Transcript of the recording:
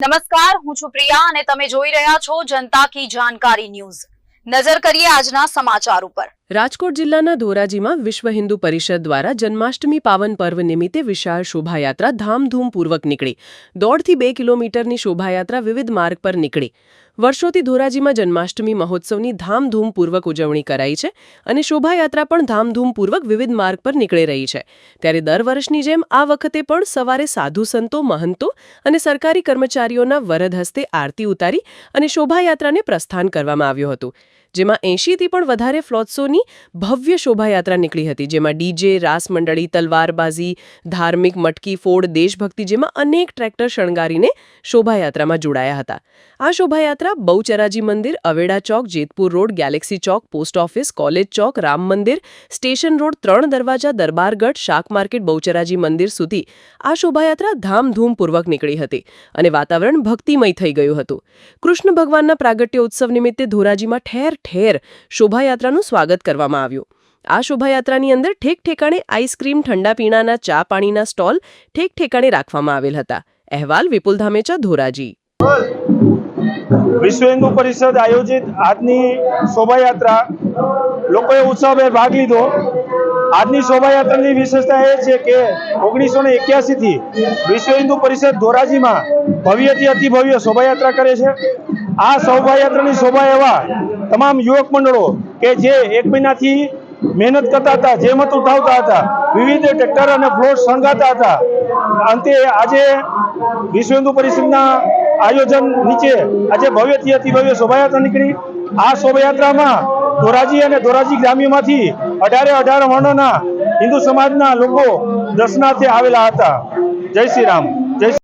નમસ્કાર, હું છું પ્રિયા અને તમે જોઈ રહ્યા છો જનતા કી જાણકારી ન્યૂઝ। નજર કરીએ આજના સમાચાર ઉપર। રાજકોટ જિલ્લાના ધોરાજીમાં વિશ્વ હિન્દુ પરિષદ દ્વારા જન્માષ્ટમી પાવન પર્વ નિમિત્તે વિશાળ શોભાયાત્રા ધામધૂમપૂર્વક નીકળી। 1.5 થી 2 કિલોમીટરની શોભાયાત્રા વિવિધ માર્ગ પર નીકળી। વર્ષોથી ધોરાજીમાં જન્માષ્ટમી મહોત્સવની ધામધૂમપૂર્વક ઉજવણી કરાઈ છે અને શોભાયાત્રા પણ ધામધૂમપૂર્વક વિવિધ માર્ગ પર નીકળી રહી છે। ત્યારે દર વર્ષની જેમ આ વખતે પણ સવારે સાધુ સંતો, મહંતો અને સરકારી કર્મચારીઓના વરદ હસ્તે આરતી ઉતારી અને શોભાયાત્રાને પ્રસ્થાન કરવામાં આવ્યું હતું, જેમાં 80થી પણ વધારે ફ્લોટ્સોની ભવ્ય શોભાયાત્રા નીકળી હતી, જેમાં ડીજે, રાસ મંડળી, તલવારબાજી, ધાર્મિક મટકી ફોડ, દેશભક્તિ જેમાં અનેક ટ્રેક્ટર શણગારીને શોભાયાત્રામાં જોડાયા હતા। આ શોભાયાત્રા બહુચરાજી મંદિર, અવેડા ચોક, જેતપુર રોડ, ગેલેક્સી ચોક, પોસ્ટ ઓફિસ, કોલેજ ચોક, રામ મંદિર, સ્ટેશન રોડ, 3 દરવાજા, દરબારગઢ, શાક માર્કેટ, બહુચરાજી મંદિર સુધી આ શોભાયાત્રા ધામધૂમપૂર્વક નીકળી હતી અને વાતાવરણ ભક્તિમય થઈ ગયું હતું। કૃષ્ણ ભગવાનના પ્રાગટ્ય ઉત્સવ નિમિત્તે ધોરાજીમાં ઠેર ઠેર શોભાયાત્રાનું સ્વાગત કરવામાં આવ્યું। આ શોભાયાત્રાની અંદર ઠેક ઠેકાણે આઈસ્ક્રીમ, ઠંડા પીણાના, ચા પાણીના સ્ટોલ ઠેક ઠેકાણે રાખવામાં આવેલ હતા। અહેવાલ વિપુલ ધામેચા, ધોરાજી। વિશ્વ હિન્દુ પરિષદ આયોજિત આજની શોભાયાત્રા લોકોએ ઉત્સાહભેર ભાગ લીધો। આજની શોભાયાત્રાની વિશેષતા એ છે કે 1981 થી વિશ્વ હિન્દુ પરિષદ ધોરાજીમાં ભવ્યથી અતિ ભવ્ય શોભાયાત્રા કરે છે। આ શોભાયાત્રાની શોભા એવા તમામ યુવક મંડળો કે જે એક મહિનાથી મહેનત કરતા હતા, જેમત ઉઠાવતા હતા, વિવિધ ટ્રેક્ટર અને ફ્લોટ શણગારતા હતા। અંતે આજે વિશ્વ હિન્દુ પરિષદના આયોજન નીચે આજે ભવ્યથી અતિ ભવ્ય શોભાયાત્રા નીકળી। આ શોભાયાત્રામાં ધોરાજી અને ધોરાજી ગ્રામ્યમાંથી 18 વર્ણના હિન્દુ સમાજના લોકો દર્શનાર્થે આવેલા હતા। જય શ્રી રામ।